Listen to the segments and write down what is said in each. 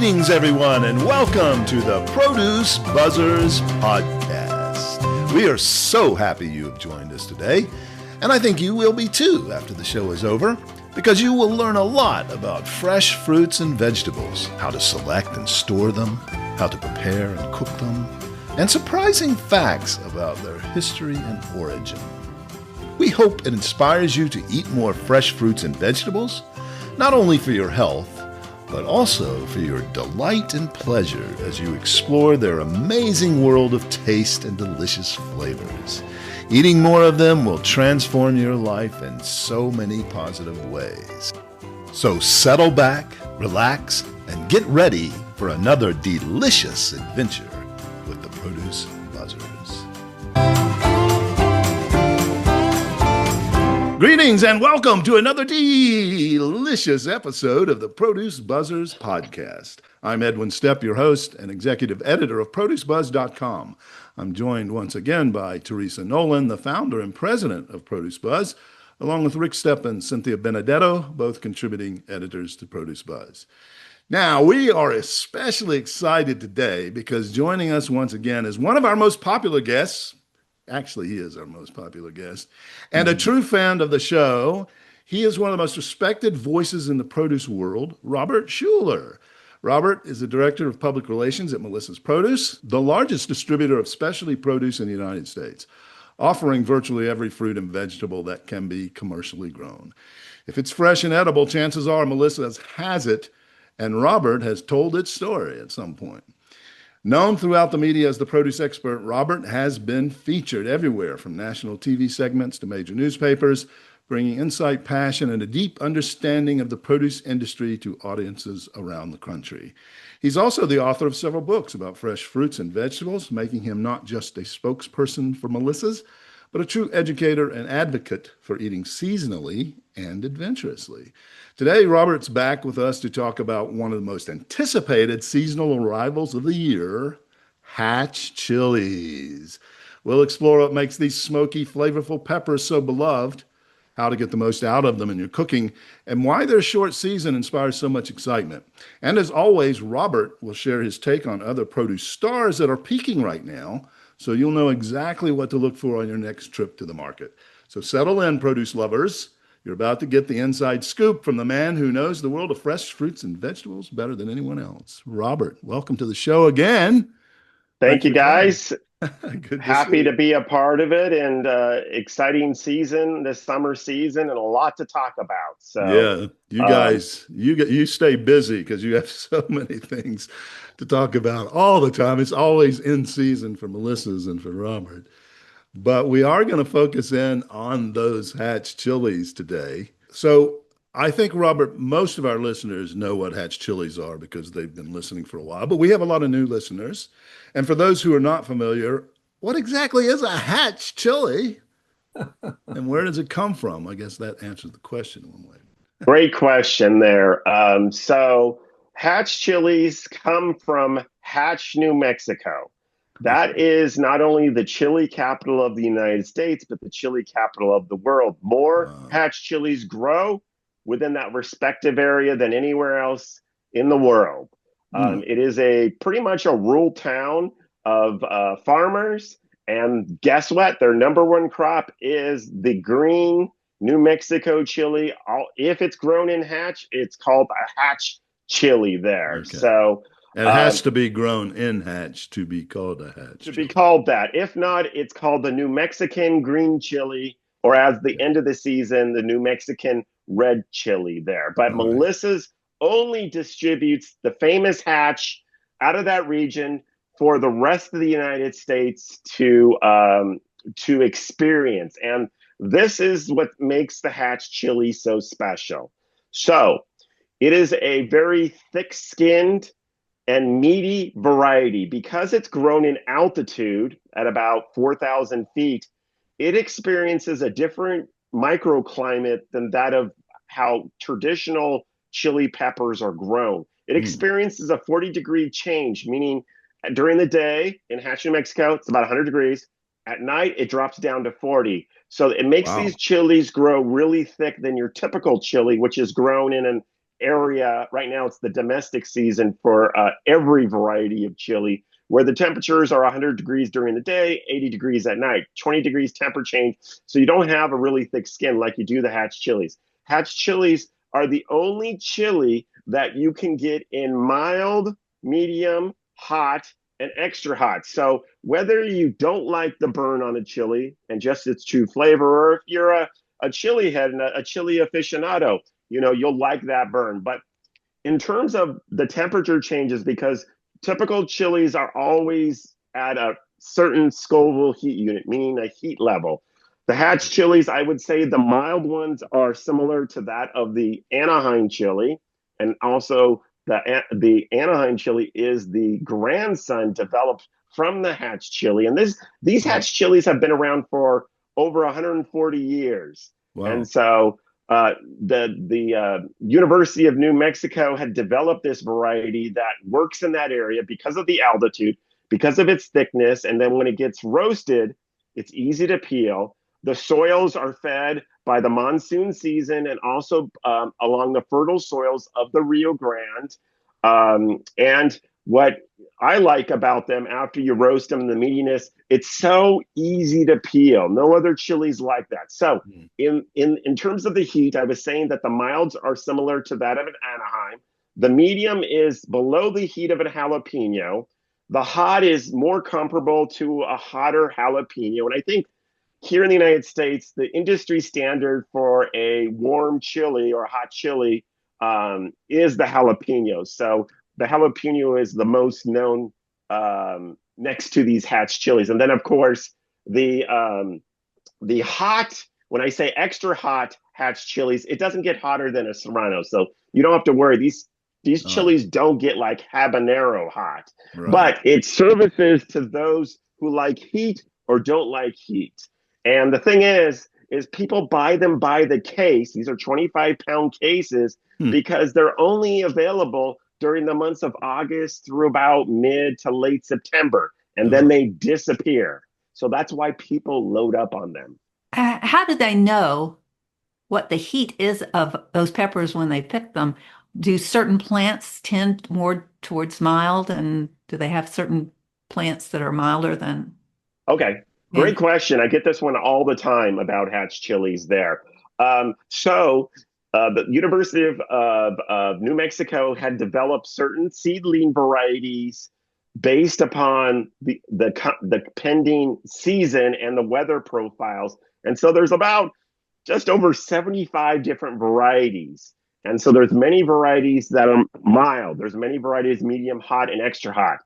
Greetings, everyone, and welcome to the Produce Buzzers podcast. We are so happy you have joined us today, and I think you will be too after the show is over, because you will learn a lot about fresh fruits and vegetables, how to select and store them, how to prepare and cook them, and surprising facts about their history and origin. We hope it inspires you to eat more fresh fruits and vegetables, not only for your health, but also for your delight and pleasure as you explore their amazing world of taste and delicious flavors. Eating more of them will transform your life in so many positive ways. So settle back, relax, and get ready for another delicious adventure with the Produce Buzzers. Greetings and welcome to another delicious episode of the Produce Buzzers podcast. I'm Edwin Stepp, your host and executive editor of ProduceBuzz.com. I'm joined once again by Teresa Nolan, the founder and president of Produce Buzz, along with Rick Stepp and Cynthia Benedetto, both contributing editors to Produce Buzz. Now, we are especially excited today because joining us once again is one of our most popular guests. Actually, he is our most popular guest, and a true fan of the show. He is one of the most respected voices in the produce world, Robert Schueller. Robert is the director of public relations at Melissa's Produce, the largest distributor of specialty produce in the United States, offering virtually every fruit and vegetable that can be commercially grown. If it's fresh and edible, chances are Melissa has it, and Robert has told its story at some point. Known throughout the media as the produce expert, Robert has been featured everywhere from national TV segments to major newspapers, bringing insight, passion, and a deep understanding of the produce industry to audiences around the country. He's also the author of several books about fresh fruits and vegetables, making him not just a spokesperson for Melissa's, but a true educator and advocate for eating seasonally and adventurously. Today, Robert's back with us to talk about one of the most anticipated seasonal arrivals of the year, Hatch chilies. We'll explore what makes these smoky, flavorful peppers so beloved, how to get the most out of them in your cooking, and why their short season inspires so much excitement. And as always, Robert will share his take on other produce stars that are peaking right now, so you'll know exactly what to look for on your next trip to the market. So settle in, produce lovers. You're about to get the inside scoop from the man who knows the world of fresh fruits and vegetables better than anyone else. Robert, welcome to the show again. Thank you, guys. Good Happy to be a part of it, and exciting season, this summer season, and a lot to talk about. So yeah, you guys, you stay busy because you have so many things to talk about all the time. It's always in season for Melissa's and for Robert. But we are going to focus in on those Hatch chilies today. So I think, Robert, most of our listeners know what Hatch chilies are because they've been listening for a while. But we have a lot of new listeners. And for those who are not familiar, what exactly is a Hatch chili? And where does it come from? I guess that answers the question one way. Great question there. So Hatch chilies come from Hatch, New Mexico. That is not only the chili capital of the United States, but the chili capital of the world. More Hatch chilies grow within that respective area than anywhere else in the world. It is pretty much a rural town of farmers. And guess what? Their number one crop is the green New Mexico chili. If it's grown in Hatch, it's called a Hatch chili there. Okay. So and it has to be grown in Hatch to be called a Hatch. To be called that. If not, it's called the New Mexican green chili, or as the end of the season, the New Mexican red chili there. But Melissa's only distributes the famous Hatch out of that region for the rest of the United States to experience. And this is what makes the Hatch chili so special. So it is a very thick-skinned and meaty variety. Because it's grown in altitude at about 4,000 feet, it experiences a different microclimate than that of how traditional chili peppers are grown. It experiences a 40-degree change, meaning during the day in Hatch, New Mexico, it's about 100 degrees. At night, it drops down to 40. So it makes these chilies grow really thick than your typical chili, which is grown in an area right now. It's the domestic season for every variety of chili, where the temperatures are 100 degrees during the day, 80 degrees at night, 20 degrees temper change. So you don't have a really thick skin like you do the hatch chilies. Hatch chilies are the only chili that you can get in mild, medium, hot, and extra hot. So whether you don't like the burn on a chili and just its true flavor, or if you're a chili head and a chili aficionado, you'll like that burn. But in terms of the temperature changes, because typical chilies are always at a certain Scoville heat unit, meaning a heat level. The hatch chilies, I would say the mild ones are similar to that of the Anaheim chili. And also the Anaheim chili is the grandson developed from the hatch chili. And these hatch chilies have been around for over 140 years. Wow. And so the University of New Mexico had developed this variety that works in that area because of the altitude, because of its thickness. And then when it gets roasted, it's easy to peel. The soils are fed by the monsoon season and also along the fertile soils of the Rio Grande. And what I like about them after you roast them, the meatiness, it's so easy to peel. No other chilies like that. So in terms of the heat, I was saying that the milds are similar to that of an Anaheim. The medium is below the heat of a jalapeno. The hot is more comparable to a hotter jalapeno. And I think here in the United States, the industry standard for a warm chili or hot chili is the jalapeno. So the jalapeno is the most known next to these hatch chilies. And then, of course, the hot, when I say extra hot hatch chilies, it doesn't get hotter than a Serrano. So you don't have to worry. These chilies don't get like habanero hot, but it services to those who like heat or don't like heat. And the thing is people buy them by the case. These are 25-pound cases because they're only available during the months of August through about mid to late September, and then they disappear. So that's why people load up on them. How do they know what the heat is of those peppers when they pick them? Do certain plants tend more towards mild, and do they have certain plants that are milder than? Okay, great question. I get this one all the time about hatch chilies there. The University of New Mexico had developed certain seedling varieties based upon the pending season and the weather profiles. And so there's about just over 75 different varieties. And so there's many varieties that are mild. There's many varieties medium, hot, and extra hot.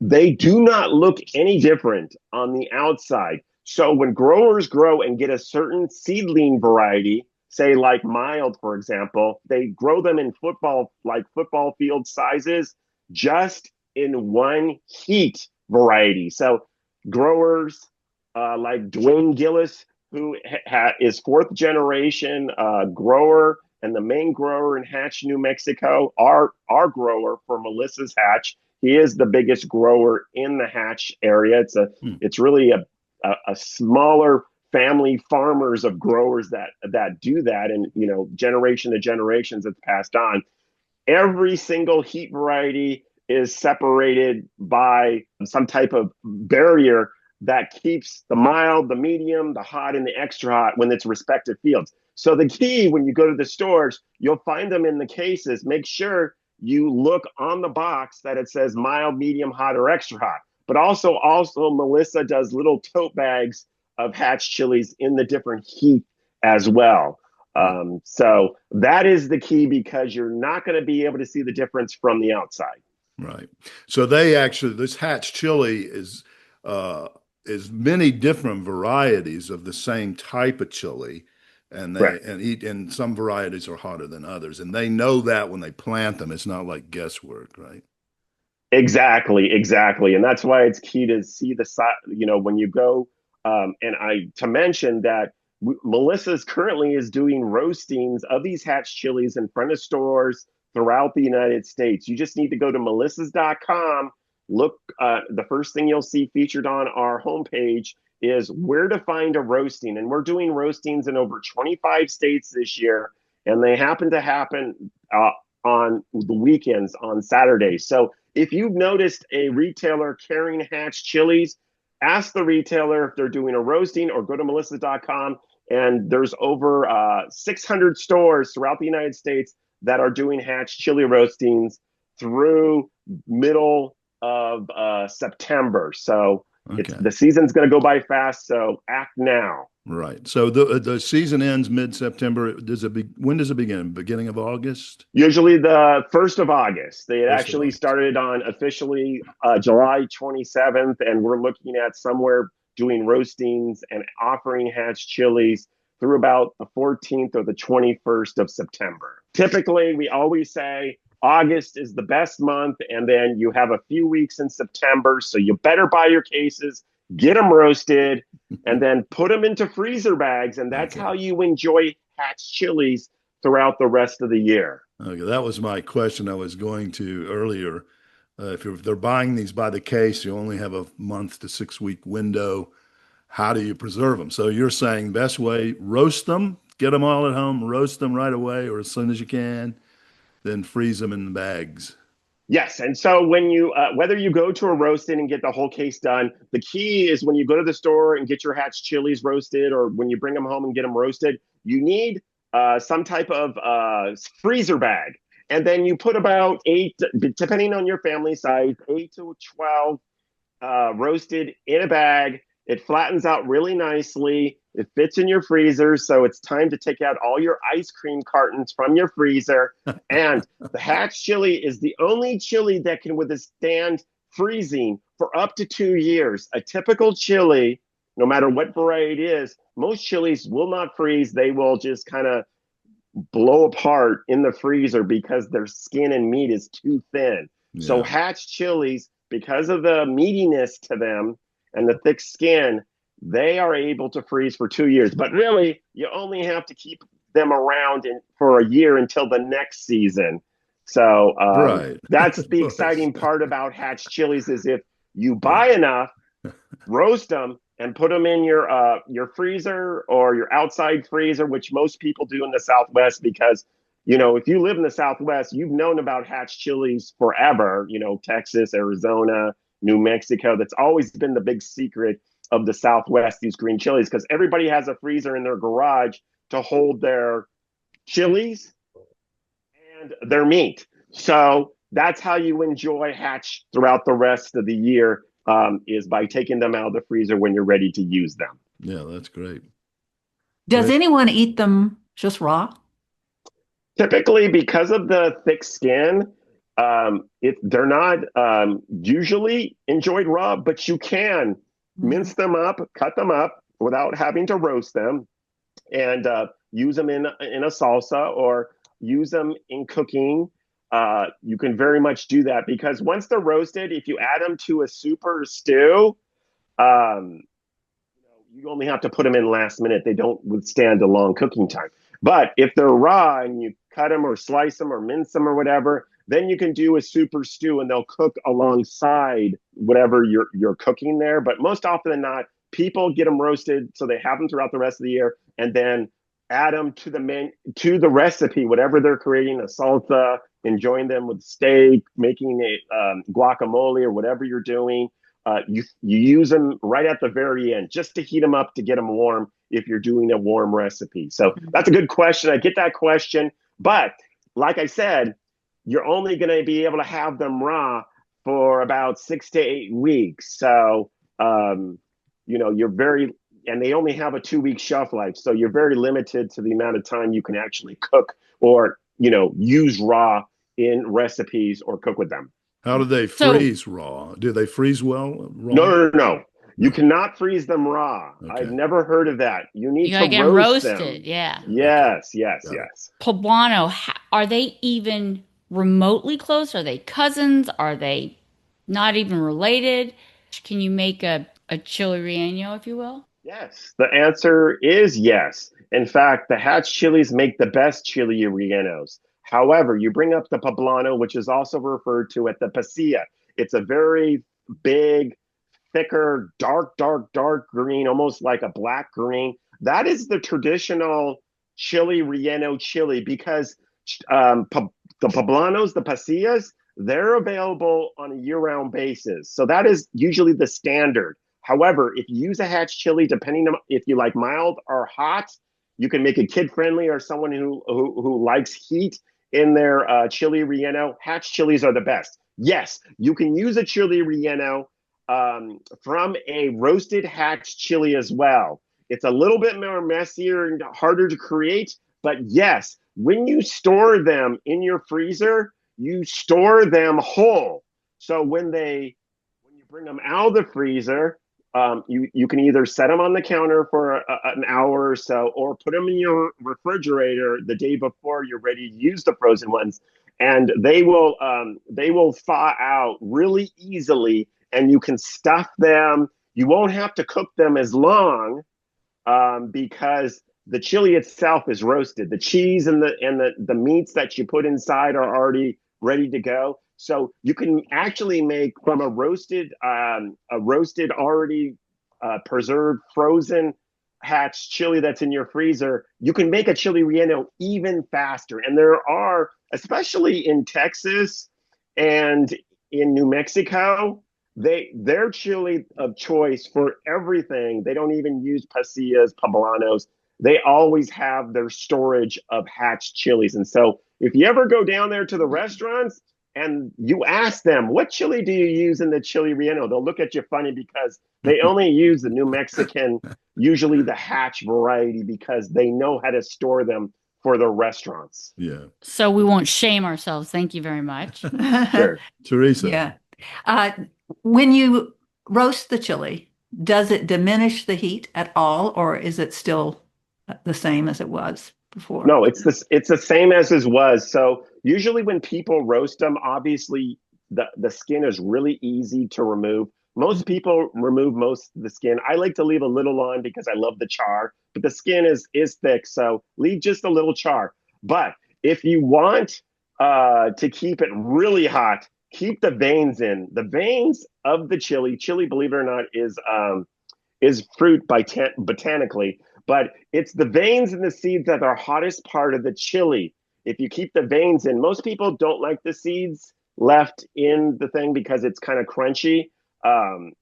They do not look any different on the outside. So when growers grow and get a certain seedling variety, say like mild, for example, they grow them in football field sizes, just in one heat variety. So growers like Dwayne Gillis, who is fourth generation grower and the main grower in Hatch, New Mexico, our grower for Melissa's Hatch. He is the biggest grower in the Hatch area. It's really a smaller family farmers of growers that do that, and generation to generations it's passed on. Every single heat variety is separated by some type of barrier that keeps the mild, the medium, the hot, and the extra hot when it's respective fields. So the key, when you go to the stores, you'll find them in the cases. Make sure you look on the box that it says mild, medium, hot, or extra hot. But also Melissa does little tote bags of hatch chilies in the different heat as well. So that is the key, because you're not going to be able to see the difference from the outside. Right. So this hatch chili is many different varieties of the same type of chili, and some varieties are hotter than others, and they know that when they plant them. It's not like guesswork, right? Exactly. And that's why it's key to see the size, when you go, to mention that Melissa's currently is doing roastings of these hatch chilies in front of stores throughout the United States. You just need to go to melissas.com. Look, the first thing you'll see featured on our homepage is where to find a roasting. And we're doing roastings in over 25 states this year. And they happen on the weekends on Saturdays. So if you've noticed a retailer carrying Hatch chilies, ask the retailer if they're doing a roasting, or go to melissa.com. And there's over 600 stores throughout the United States that are doing Hatch chili roastings through middle of September. So the season's going to go by fast. So act now. Right. So the season ends mid-September. When does it begin? Beginning of August? Usually the 1st of August. They actually started on officially July 27th, and we're looking at somewhere doing roastings and offering Hatch chilies through about the 14th or the 21st of September. Typically, we always say August is the best month, and then you have a few weeks in September, so you better buy your cases, get them roasted, and then put them into freezer bags, and that's how you enjoy Hatch chilies throughout the rest of the year. Okay, that was my question I was going to earlier. If they're buying these by the case, you only have a month to 6 week window. How do you preserve them? So you're saying best way, roast them, get them all at home, roast them right away or as soon as you can, then freeze them in the bags. Yes, and so when you whether you go to a roasting and get the whole case done, the key is when you go to the store and get your Hatch chilies roasted, or when you bring them home and get them roasted, you need some type of freezer bag, and then you put about 8, depending on your family size, 8 to 12 roasted in a bag. It flattens out really nicely. It fits in your freezer, so it's time to take out all your ice cream cartons from your freezer. And the Hatch chili is the only chili that can withstand freezing for up to 2 years. A typical chili, no matter what variety it is, most chilies will not freeze. They will just kind of blow apart in the freezer because their skin and meat is too thin. Yeah. So Hatch chilies, because of the meatiness to them and the thick skin, they are able to freeze for 2 years. But really, you only have to keep them around for a year until the next season. So that's the exciting part about Hatch chilies, is if you buy enough, roast them, and put them in your freezer or your outside freezer, which most people do in the Southwest, because, if you live in the Southwest, you've known about Hatch chilies forever, Texas, Arizona, New Mexico. That's always been the big secret of the Southwest, these green chilies, because everybody has a freezer in their garage to hold their chilies and their meat. So that's how you enjoy Hatch throughout the rest of the year, is by taking them out of the freezer when you're ready to use them. Yeah, that's great. Does anyone eat them just raw? Typically, because of the thick skin, they're not usually enjoyed raw, but you can mince them up, cut them up without having to roast them, and use them in a salsa or use them in cooking. You can very much do that, because once they're roasted, if you add them to a soup or a stew, you only have to put them in last minute. They don't withstand a long cooking time. But if they're raw and you cut them or slice them or mince them or whatever, then you can do a soup or stew, and they'll cook alongside whatever you're cooking there. But most often than not, people get them roasted so they have them throughout the rest of the year, and then add them to the recipe, whatever they're creating, a salsa, enjoying them with steak, making a guacamole or whatever you're doing. You use them right at the very end, just to heat them up, to get them warm if you're doing a warm recipe. So that's a good question. I get that question. But like I said, you're only going to be able to have them raw for about 6 to 8 weeks. So, and they only have a 2-week shelf life. So you're very limited to the amount of time you can actually cook or, use raw in recipes or cook with them. How do they freeze raw? Do they freeze well raw? No. You cannot freeze them raw. Okay. I've never heard of that. You need to get roast them. Yeah. Yes. Poblano, are they even remotely close? Are they cousins? Are they not even related? Can you make a chili relleno, if you will? Yes. The answer is yes. In fact, the Hatch chilies make the best chili rellenos. However, you bring up the poblano, which is also referred to as the pasilla. It's a very big, thicker, dark green, almost like a black green. That is the traditional chili relleno chili, because The poblanos, the pasillas, they're available on a year-round basis. So that is usually the standard. However, if you use a hatch chili, depending on if you like mild or hot, you can make it kid-friendly or someone who likes heat in their chili relleno. Hatch chilies are the best. Yes, you can use a chili relleno from a roasted hatch chili as well. It's a little bit more messier and harder to create, but yes, when you store them in your freezer, you store them whole. So when you bring them out of the freezer, you can either set them on the counter for an hour or so, or put them in your refrigerator the day before you're ready to use the frozen ones, and they will thaw out really easily, and you can stuff them. You won't have to cook them as long because the chili itself is roasted. The cheese and the meats that you put inside are already ready to go. So you can actually make from a roasted already preserved frozen hatch chili that's in your freezer. You can make a chili relleno even faster. And there are, especially in Texas and in New Mexico, their chili of choice for everything. They don't even use pasillas, poblanos. They always have their storage of hatch chilies. And so if you ever go down there to the restaurants and you ask them, what chili do you use in the chili relleno? They'll look at you funny because they only use the New Mexican, usually the hatch variety, because they know how to store them for the restaurants. Yeah. So we won't shame ourselves. Thank you very much. Sure. Teresa. Yeah. When you roast the chili, does it diminish the heat at all, or is it still the same as it was before? No, it's the same as it was. So usually when people roast them, obviously the skin is really easy to remove. Most people remove most of the skin. I like to leave a little on because I love the char, but the skin is thick, so leave just a little char. But if you want to keep it really hot, keep the veins in. The veins of the chili, believe it or not, is fruit botanically, but it's the veins and the seeds that are hottest part of the chili. If you keep the veins in, most people don't like the seeds left in the thing because it's kind of crunchy.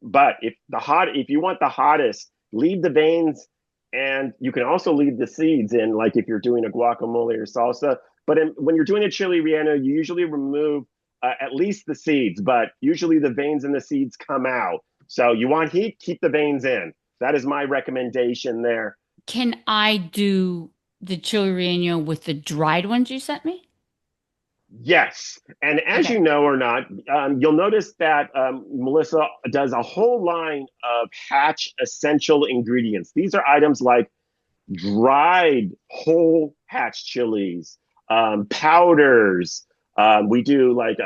But if you want the hottest, leave the veins, and you can also leave the seeds in, like if you're doing a guacamole or salsa. But when you're doing a chili relleno, you usually remove at least the seeds, but usually the veins and the seeds come out. So you want heat, keep the veins in. That is my recommendation there. Can I do the chili relleno with the dried ones you sent me? Yes. And as you know or not, you'll notice that Melissa does a whole line of hatch essential ingredients. These are items like dried whole hatch chilies, powders. We do like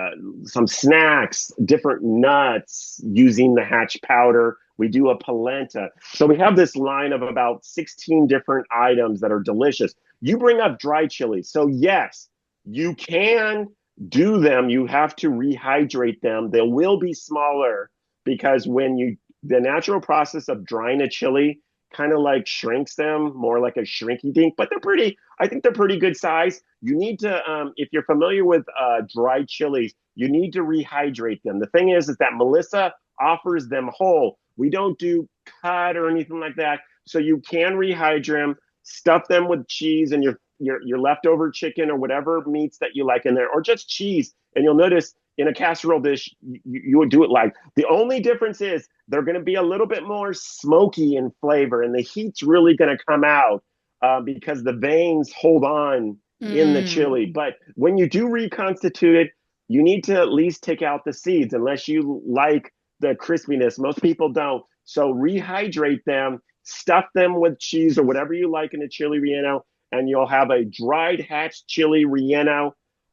some snacks, different nuts using the hatch powder. We do a polenta. So we have this line of about 16 different items that are delicious. You bring up dry chilies. So yes, you can do them. You have to rehydrate them. They will be smaller because the natural process of drying a chili kind of like shrinks them, more like a shrinky dink, but I think they're pretty good size. You need to, if you're familiar with dried chilies, you need to rehydrate them. The thing is that Melissa offers them whole. We don't do cut or anything like that. So you can rehydrate them, stuff them with cheese and your leftover chicken or whatever meats that you like in there, or just cheese. And you'll notice in a casserole dish, you would do it like. The only difference is they're going to be a little bit more smoky in flavor, and the heat's really going to come out because the veins hold on in the chili. But when you do reconstitute it, you need to at least take out the seeds unless you like the crispiness. Most people don't. So rehydrate them, stuff them with cheese or whatever you like in a chili relleno, and you'll have a dried hatch chili relleno.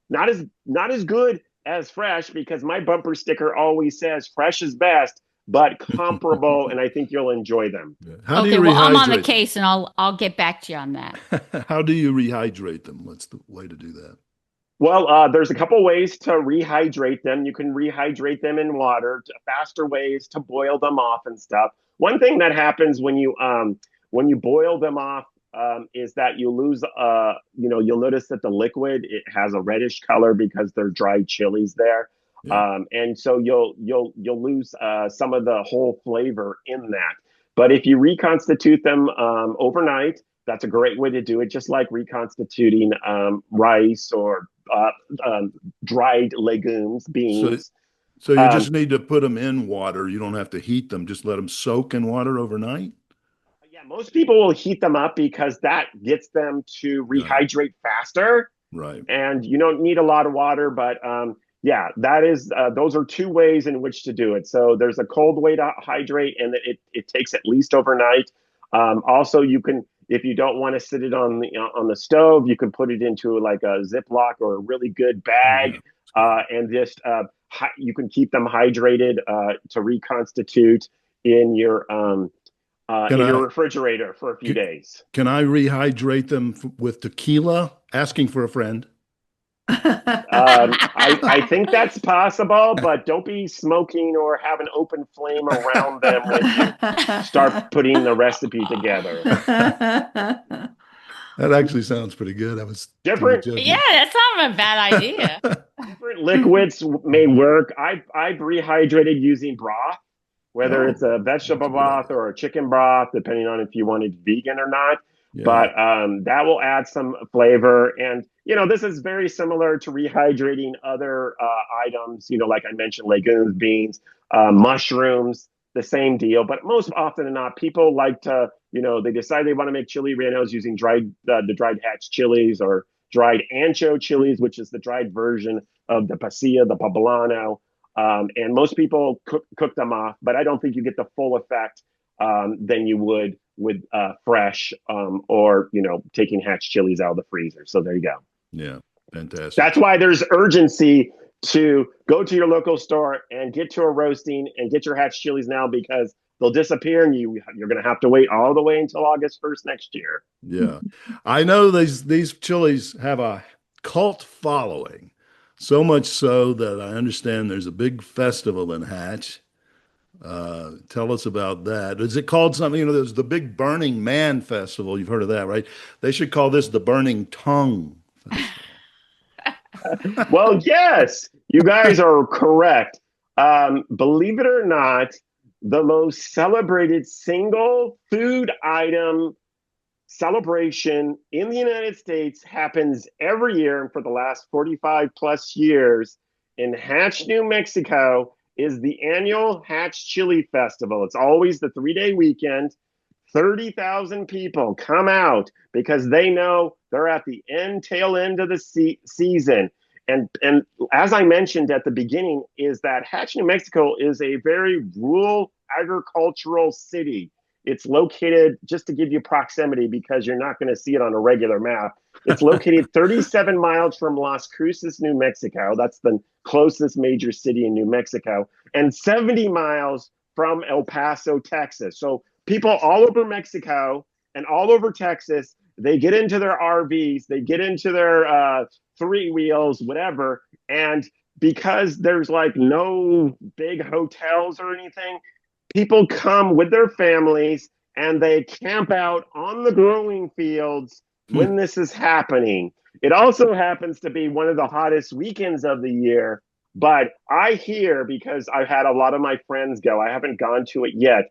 Not as good as fresh, because my bumper sticker always says fresh is best, but comparable, and I think you'll enjoy them. How do Okay, you well, I'm on the rehydrate case, and I'll get back to you on that. them? How do you rehydrate them? What's the way to do that? Well, there's a couple ways to rehydrate them. You can rehydrate them in water, faster ways to boil them off and stuff. One thing that happens when you boil them off is that you lose, you'll notice that the liquid, it has a reddish color because they're dried chilies there. Yeah. And so you'll lose some of the whole flavor in that. But if you reconstitute them overnight, that's a great way to do it, just like reconstituting rice or dried legumes, beans. So you just need to put them in water. You don't have to heat them. Just let them soak in water overnight. Yeah, most people will heat them up because that gets them to rehydrate faster. Right. And you don't need a lot of water, but yeah, that is those are two ways in which to do it. So there's a cold way to hydrate, and it takes at least overnight. Also, you can, if you don't want to sit it on the stove, you can put it into like a Ziploc or a really good bag, and just you can keep them hydrated to reconstitute in your refrigerator for a few days. Can I rehydrate them with tequila? Asking for a friend. I think that's possible, but don't be smoking or have an open flame around them when you start putting the recipe together. That actually sounds pretty good. I was different. Yeah, that's not a bad idea. Different liquids may work. I've rehydrated using broth, whether it's a vegetable broth or a chicken broth, depending on if you wanted vegan or not. Yeah. But that will add some flavor. And, this is very similar to rehydrating other items, like I mentioned, legumes, beans, mushrooms, the same deal. But most often than not, people like to, they decide they want to make chili rellenos using the dried hatch chilies or dried ancho chilies, which is the dried version of the pasilla, the poblano. And most people cook them off, but I don't think you get the full effect than you would with fresh or taking hatch chilies out of the freezer. So there you go. Yeah, fantastic. That's why there's urgency to go to your local store and get to a roasting and get your hatch chilies now, because they'll disappear and you're going to have to wait all the way until August 1st next year. Yeah, I know these chilies have a cult following, so much so that I understand there's a big festival in Hatch. Tell us about that. Is it called something? There's the Big Burning Man Festival. You've heard of that, right? They should call this the Burning Tongue Festival. Well, yes, you guys are correct. Believe it or not, the most celebrated single food item celebration in the United States happens every year, and for the last 45 plus years in Hatch, New Mexico, is the annual Hatch Chili Festival. It's always the 3-day weekend. 30,000 people come out because they know they're at the tail end of the season. And as I mentioned at the beginning, is that Hatch, New Mexico is a very rural agricultural city. It's located, just to give you proximity, because you're not going to see it on a regular map, it's located 37 miles from Las Cruces, New Mexico. That's the closest major city in New Mexico, and 70 miles from El Paso, Texas. So people all over Mexico and all over Texas, they get into their RVs, they get into their three wheels, whatever. And because there's like no big hotels or anything, people come with their families and they camp out on the growing fields when this is happening. It also happens to be one of the hottest weekends of the year. But I hear, because I've had a lot of my friends go, I haven't gone to it yet,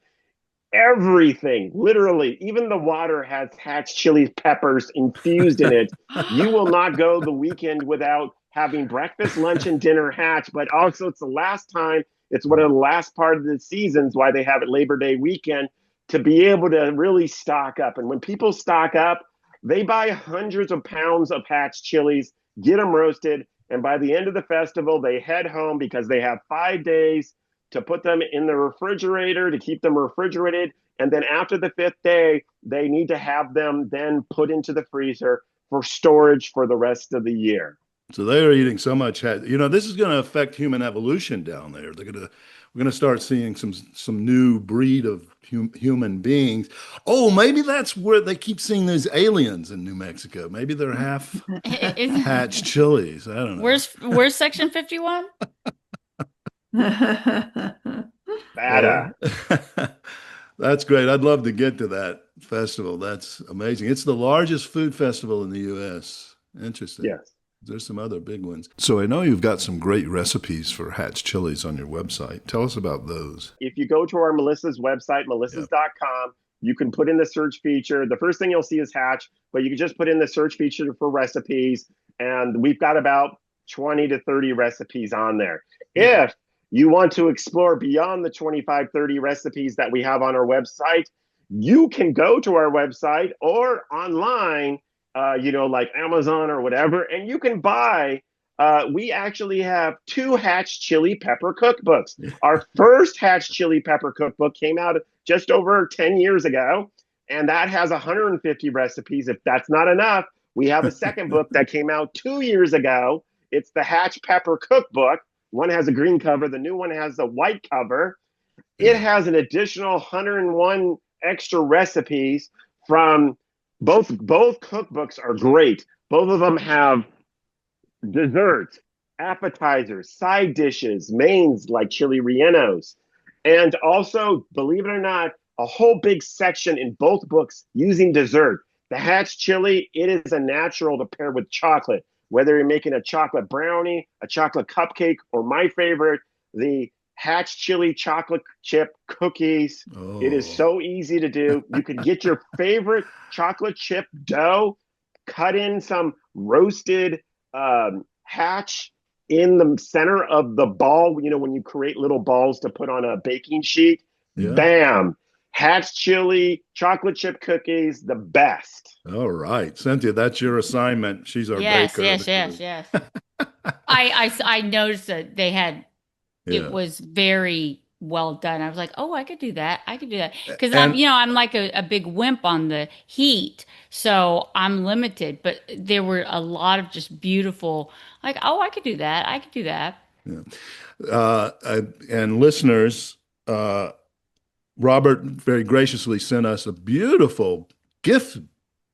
everything, literally, even the water has Hatch chili peppers infused in it. You will not go the weekend without having breakfast, lunch, and dinner Hatch. But also, it's the last time, it's one of the last part of the seasons why they have it Labor Day weekend, to be able to really stock up. And when people stock up, they buy hundreds of pounds of Hatch chilies, get them roasted, and by the end of the festival, they head home because they have 5 days to put them in the refrigerator, to keep them refrigerated. And then after the 5th day, they need to have them then put into the freezer for storage for the rest of the year. So they're eating so much. This is going to affect human evolution down there. We're going to start seeing some new breed of human beings. Oh, maybe that's where they keep seeing these aliens in New Mexico. Maybe they're half Hatch chilies. I don't know. Where's Section 51? That's great. I'd love to get to that festival. That's amazing. It's the largest food festival in the U.S. Interesting. Yes. There's some other big ones. So I know you've got some great recipes for Hatch chilies on your website. Tell us about those. If you go to our Melissa's website, Yeah. melissas.com, you can put in the search feature. The first thing you'll see is Hatch, but you can just put in the search feature for recipes. And we've got about 20 to 30 recipes on there. Yeah. If you want to explore beyond the 25, 30 recipes that we have on our website, you can go to our website or online, like Amazon or whatever, and you can buy. We actually have 2 Hatch chili pepper cookbooks. Our first Hatch chili pepper cookbook came out just over 10 years ago, and that has 150 recipes. If that's not enough, we have a second book that came out 2 years ago. It's the Hatch Pepper Cookbook. One has a green cover, the new one has a white cover. It has an additional 101 extra recipes from both cookbooks are great. Both of them have desserts, appetizers, side dishes, mains like chili rellenos, and also, believe it or not, a whole big section in both books using dessert. The Hatch chili, it is a natural to pair with chocolate, whether you're making a chocolate brownie, a chocolate cupcake, or my favorite, the Hatch chili chocolate chip cookies. It is Oh, so easy to do. You can get your favorite chocolate chip dough, cut in some roasted Hatch in the center of the ball, when you create little balls to put on a baking sheet. yeah. Bam. Hatch chili, chocolate chip cookies, the best. All right. Cynthia, that's your assignment. She's our Yes, baker of yes, the yes, group. yes. I noticed that they had it Yeah. was very well done. I was like, oh, I could do that. I could do that. Because And I'm like a big wimp on the heat. So I'm limited. But there were a lot of just beautiful, like, oh, I could do that. I could do that. yeah. And listeners, Robert very graciously sent us a beautiful gift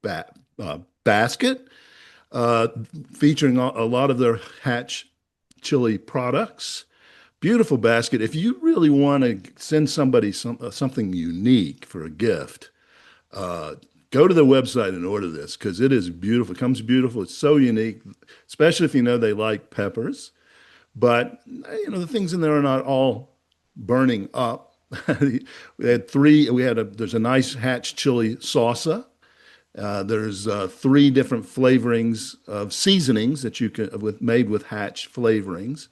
ba basket uh, featuring a lot of their Hatch chili products. Beautiful basket. If you really want to send somebody something unique for a gift, uh, go to the website and order this because it is beautiful. It comes beautiful. It's so unique, especially if you know they like peppers. But the things in there are not all burning up. We had three. There's a nice Hatch chili salsa. There's 3 different flavorings of seasonings that you can made with Hatch flavorings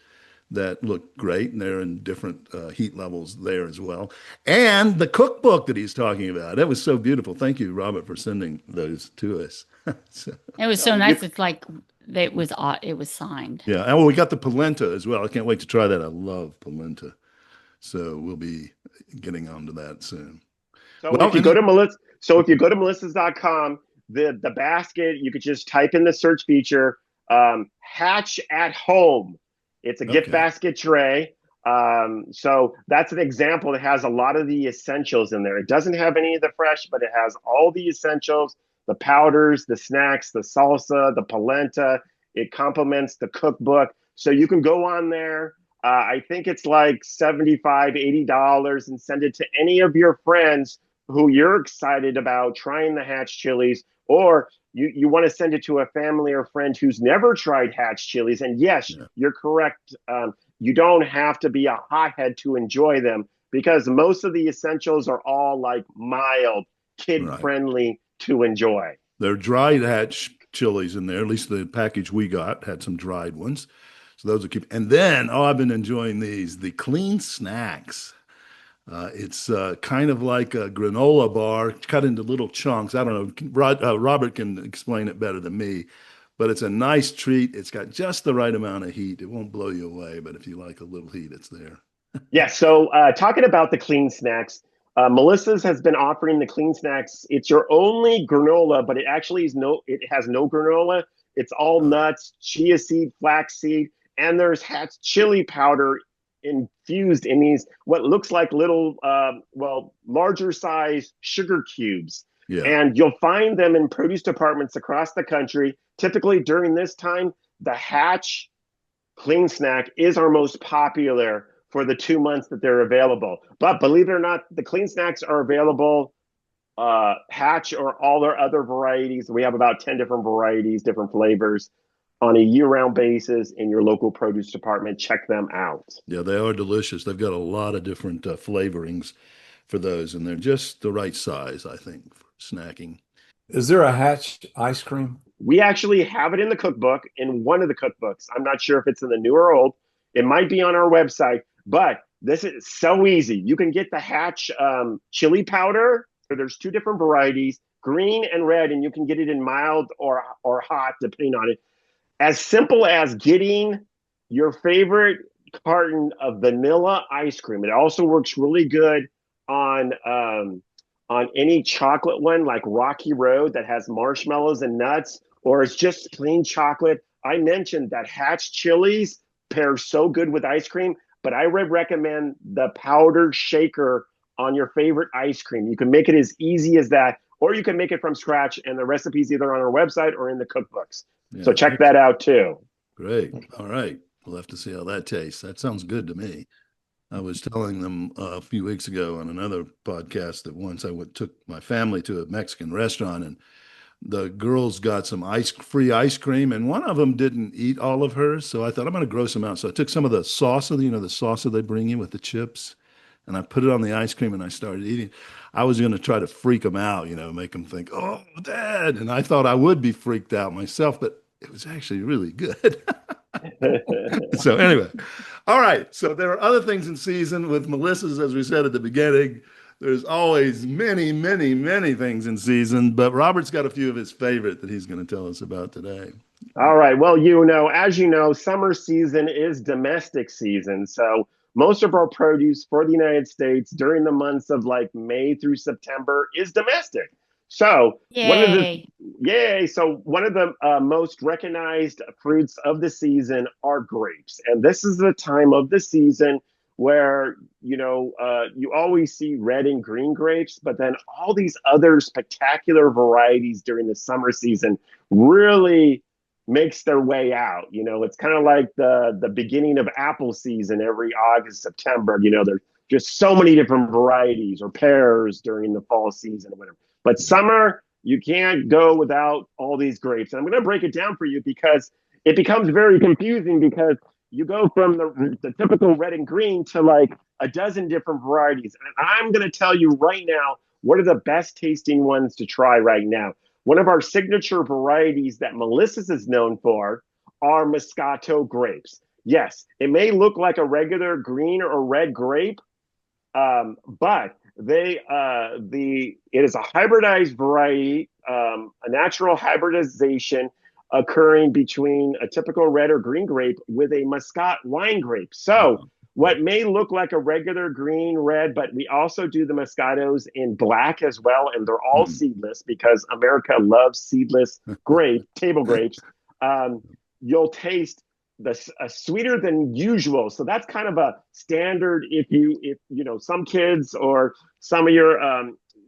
that look great, and they're in different heat levels there as well. And the cookbook that he's talking about, that was so beautiful. Thank you, Robert, for sending those to us. So, It was so nice. It's like it was signed. yeah, and we got the polenta as well. I can't wait to try that. I love polenta, so we'll be getting onto that soon. So Well, if you go to melissas.com, the basket, you could just type in the search feature, Hatch at Home. It's a gift okay, basket tray. So that's an example that has a lot of the essentials in there. It doesn't have any of the fresh, but it has all the essentials, the powders, the snacks, the salsa, the polenta. It complements the cookbook. So you can go on there. I think it's like $75, $80 and send it to any of your friends who you're excited about trying the Hatch chilies, or you want to send it to a family or friend who's never tried Hatch chilies. And yes, yeah, you're correct. You don't have to be a hothead to enjoy them because most of the essentials are all like mild, kid right. friendly to enjoy. There are dried Hatch chilies in there. At least the package we got had some dried ones. So those will keep. And then, I've been enjoying the clean snacks. It's kind of like a granola bar cut into little chunks. I don't know. Robert can explain it better than me, but it's a nice treat. It's got just the right amount of heat. It won't blow you away, but if you like a little heat, it's there. Yeah. So talking about the clean snacks, Melissa's has been offering the clean snacks. It's your only granola, but it actually it has no granola. It's all Uh, nuts, chia seed, flax seed, and there's Hatch chili powder infused in these what looks like little, larger size sugar cubes. yeah, And you'll find them in produce departments across the country. Typically during this time, the Hatch clean snack is our most popular for the 2 months that they're available. But believe it or not, the clean snacks are available Hatch or all their other varieties. We have about 10 different varieties, different flavors on a year-round basis in your local produce department. Check them out. Yeah, they are delicious. They've got a lot of different flavorings for those, and they're just the right size, I think, for snacking. Is there a Hatch ice cream? We actually have it in the cookbook, in one of the cookbooks. I'm not sure if it's in the new or old. It might be on our website, but this is so easy. You can get the Hatch chili powder. There's 2 different varieties, green and red, and you can get it in mild or hot, depending on it. As simple as getting your favorite carton of vanilla ice cream. It also works really good on any chocolate one, like Rocky Road, that has marshmallows and nuts, or it's just plain chocolate. I mentioned that Hatch chilies pair so good with ice cream, but I would recommend the powdered shaker on your favorite ice cream. You can make it as easy as that, or you can make it from scratch, and the recipe's either on our website or in the cookbooks. Yeah, so check that out too. Great. All right. We'll have to see how that tastes. That sounds good to me. I was telling them a few weeks ago on another podcast that once I took my family to a Mexican restaurant, and the girls got some free ice cream, and one of them didn't eat all of hers. So I thought, I'm going to gross them out. So I took some of the salsa, the salsa they bring you with the chips, and I put it on the ice cream, and I started eating. I was going to try to freak them out, make them think, oh, Dad. And I thought I would be freaked out myself, but it was actually really good. So anyway, all right. So there are other things in season with Melissa's, as we said at the beginning. There's always many, many, many things in season, but Robert's got a few of his favorite that he's going to tell us about today. All right. Well, as you know, summer season is domestic season. So most of our produce for the United States during the months of like May through September is domestic. So Yay. one of the most recognized fruits of the season are grapes. And this is the time of the season where, you always see red and green grapes, but then all these other spectacular varieties during the summer season really makes their way out. It's kind of like the beginning of apple season every August, September. There's just so many different varieties, or pears during the fall season or whatever. But summer, you can't go without all these grapes. And I'm going to break it down for you because it becomes very confusing, because you go from the typical red and green to like a dozen different varieties. And I'm going to tell you right now, what are the best tasting ones to try right now. One of our signature varieties that Melissa's is known for are Moscato grapes. Yes, it may look like a regular green or red grape, but it is a hybridized variety, a natural hybridization occurring between a typical red or green grape with a Muscat wine grape. So what may look like a regular green, red, but we also do the Moscatos in black as well, and they're all seedless because America loves seedless table grapes. You'll taste sweeter than usual. So that's kind of a standard if some kids or some of your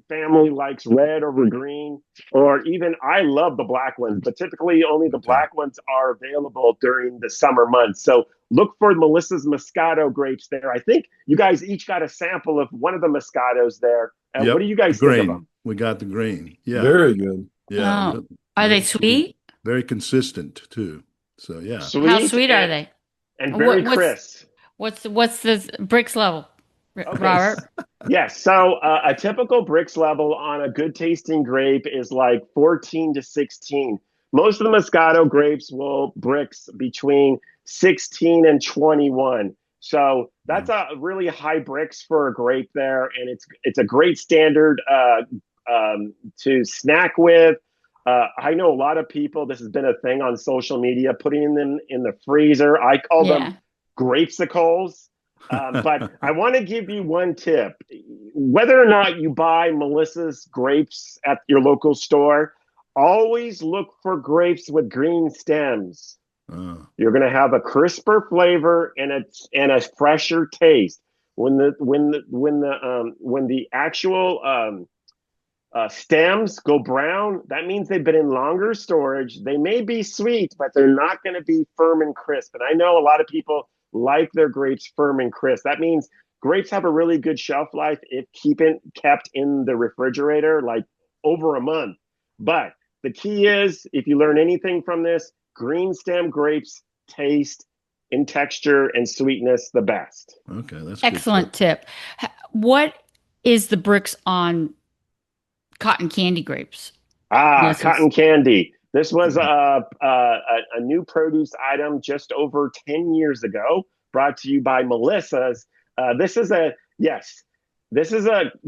family likes red over green, or even I love the black ones, but typically only the black ones are available during the summer months. So look for Melissa's Moscato grapes there. I think you guys each got a sample of one of the Moscatos there. What do you guys think of them? We got the green. Yeah. Very good. Yeah. Oh. Are they sweet? Very consistent too. So yeah. How sweet are they? And very crisp. What's the Brix level, Robert? Yes. So a typical Brix level on a good tasting grape is like 14 to 16. Most of the Moscato grapes will Brix between 16 and 21. So that's a really high Brix for a grape there. And it's a great standard to snack with. I know a lot of people, this has been a thing on social media, putting them in the freezer. I call them grapesicles. But I want to give you one tip. Whether or not you buy Melissa's grapes at your local store, always look for grapes with green stems. You're going to have a crisper flavor and a fresher taste. When the actual stems go brown, that means they've been in longer storage. They may be sweet, but they're not going to be firm and crisp. And I know a lot of people like their grapes firm and crisp. That means grapes have a really good shelf life if kept in the refrigerator like over a month. But the key is, if you learn anything from this, green stem grapes taste in texture and sweetness the best. Okay, that's Excellent tip. What is the Brix on cotton candy grapes? Cotton candy. This was a new produce item just over 10 years ago, brought to you by Melissa's. This is a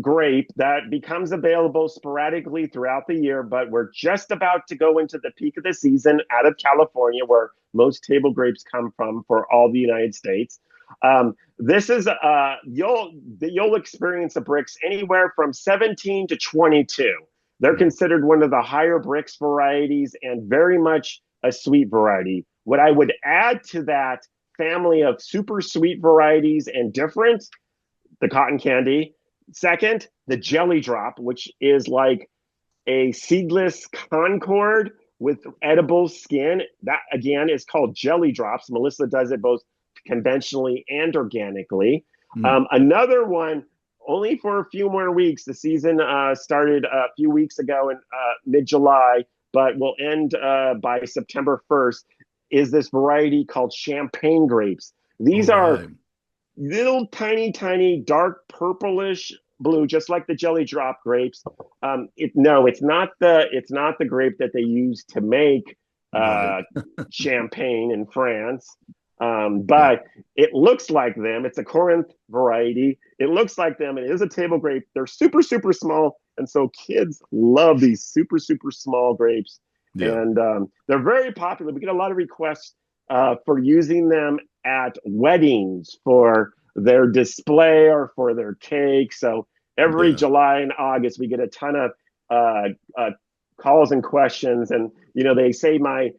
grape that becomes available sporadically throughout the year, but we're just about to go into the peak of the season out of California, where most table grapes come from for all the United States. This is you'll experience a Brix anywhere from 17 to 22. They're considered one of the higher Brix varieties and very much a sweet variety. What I would add to that family of super sweet varieties and different, the cotton candy. Second, the jelly drop, which is like a seedless Concord with edible skin. That, again, is called jelly drops. Melissa does it both conventionally and organically. Another one, only for a few more weeks. The season started a few weeks ago in mid-July, but will end by September 1st, is this variety called champagne grapes. These are little tiny, dark purplish blue, just like the jelly drop grapes. It's not the grape that they use to make champagne in France. But it looks like them. It's a Corinth variety. It looks like them. It is a table grape. They're super, super small. And so kids love these super, super small grapes. Yeah. And they're very popular. We get a lot of requests for using them at weddings for their display or for their cake. So every July and August, we get a ton of calls and questions. And, they say my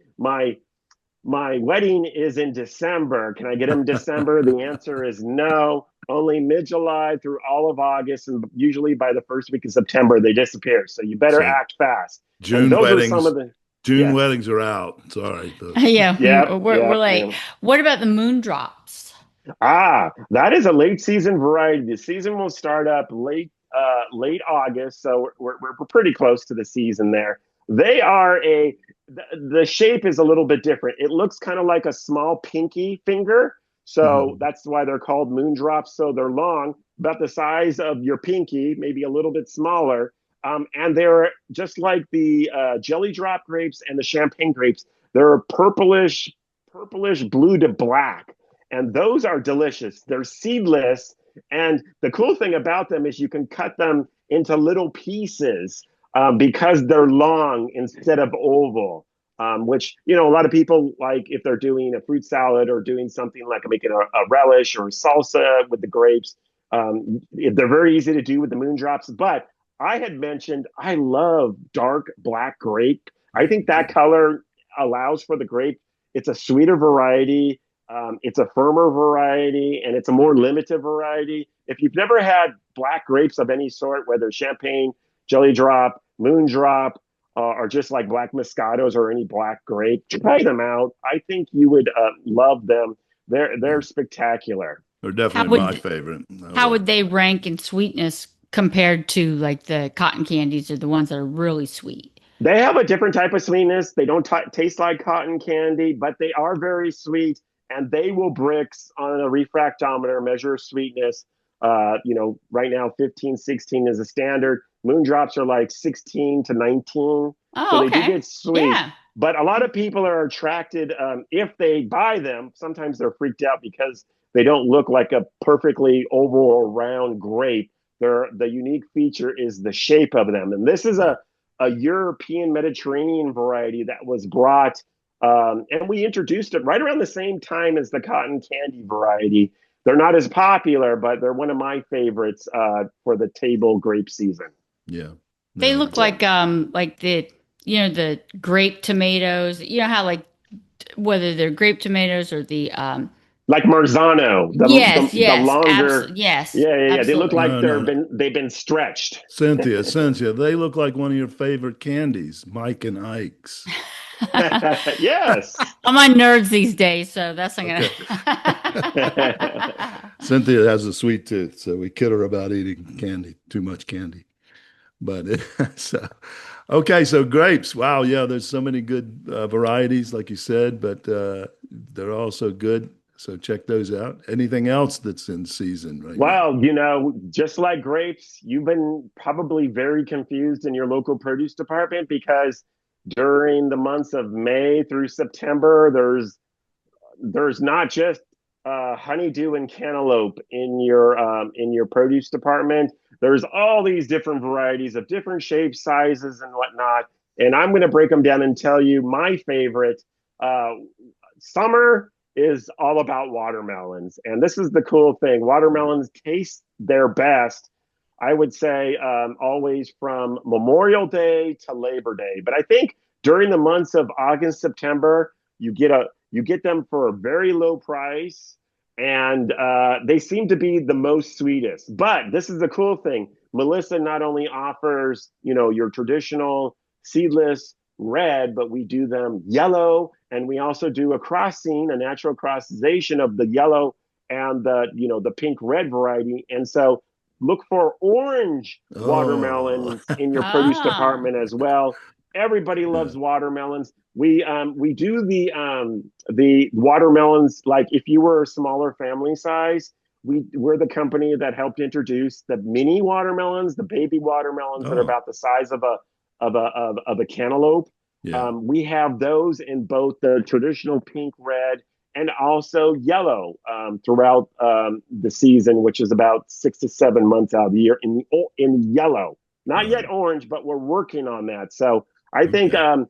wedding is in December. Can I get them in December? The answer is no. Only mid-July through all of August, and usually by the first week of September, they disappear. So you better act fast. June weddings are out. Sorry. We're late. What about the moon drops? That is a late season variety. The season will start up late August, so we're pretty close to the season there. They are the shape is a little bit different. It looks kind of like a small pinky finger. So that's why they're called moon drops. So they're long, about the size of your pinky, maybe a little bit smaller. And they're just like the jelly drop grapes and the champagne grapes. They're purplish blue to black. And those are delicious. They're seedless. And the cool thing about them is you can cut them into little pieces because they're long instead of oval. Which, a lot of people like if they're doing a fruit salad or doing something like making a relish or salsa with the grapes. They're very easy to do with the moon drops. But I had mentioned I love dark black grape. I think that color allows for the grape. It's a sweeter variety. It's a firmer variety, and it's a more limited variety. If you've never had black grapes of any sort, whether champagne, jelly drop, moon drop, or just like black Moscatos or any black grape, try them out. I think you would love them. They're spectacular. They're definitely my favorite. How would they rank in sweetness compared to like the cotton candies or the ones that are really sweet? They have a different type of sweetness. They don't taste like cotton candy, but they are very sweet, and they will Brix on a refractometer, measure sweetness. Right now 15, 16 is a standard. Moon drops are like 16 to 19. So they do get sweet. Yeah. But a lot of people are attracted if they buy them. Sometimes they're freaked out because they don't look like a perfectly oval or round grape. The unique feature is the shape of them. And this is a European Mediterranean variety that was brought, and we introduced it right around the same time as the cotton candy variety. They're not as popular, but they're one of my favorites for the table grape season. Yeah. They look like the grape tomatoes. You know how like whether they're grape tomatoes or the like Marzano. The longer. Yes. Yeah. Absolutely. They look like they've been stretched. Cynthia, they look like one of your favorite candies, Mike and Ike's. Yes. I'm on nerds these days, so that's not Okay. gonna. Cynthia has a sweet tooth, so we kid her about eating candy, too much candy. But so, okay, so grapes. Wow, yeah, there's so many good varieties, like you said, but they're also good. So check those out. Anything else that's in season right now? Well, just like grapes, you've been probably very confused in your local produce department because during the months of May through September, there's not just honeydew and cantaloupe in your produce department. There's all these different varieties of different shapes, sizes, and whatnot. And I'm going to break them down and tell you my favorite. Uh, Summer is all about watermelons, and this is the cool thing. Watermelons taste their best, I would say, always from Memorial Day to Labor Day. But I think during the months of August, September, you get them for a very low price, and they seem to be the most sweetest. But this is the cool thing. Melissa not only offers, your traditional seedless red, but we do them yellow, and we also do a natural crossization of the yellow and the pink red variety. And so look for orange Oh, watermelons in your produce Ah, department as well. Everybody yeah. loves watermelons. We do the watermelons, like if you were a smaller family size, we're the company that helped introduce the mini watermelons, the baby watermelons that are Oh, about the size of a cantaloupe. yeah. We have those in both the traditional pink, red, and also yellow throughout the season, which is about 6 to 7 months out of the year in yellow. Not Right. yet orange, but we're working on that. So I think Okay.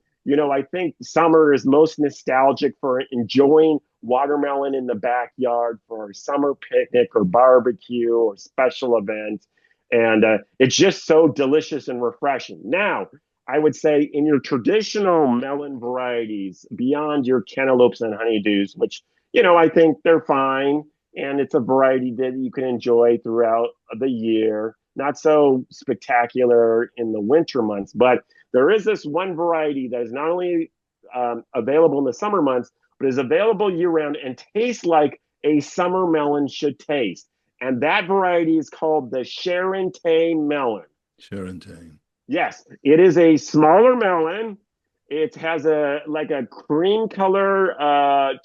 I think summer is most nostalgic for enjoying watermelon in the backyard for a summer picnic or barbecue or special event. And it's just so delicious and refreshing. Now, I would say in your traditional melon varieties, beyond your cantaloupes and honeydews, which, I think they're fine. And it's a variety that you can enjoy throughout the year. Not so spectacular in the winter months, but there is this one variety that is not only available in the summer months, but is available year round and tastes like a summer melon should taste. And that variety is called the Sharon-Tay melon. Sharon Tate. Yes, it is a smaller melon. It has a cream color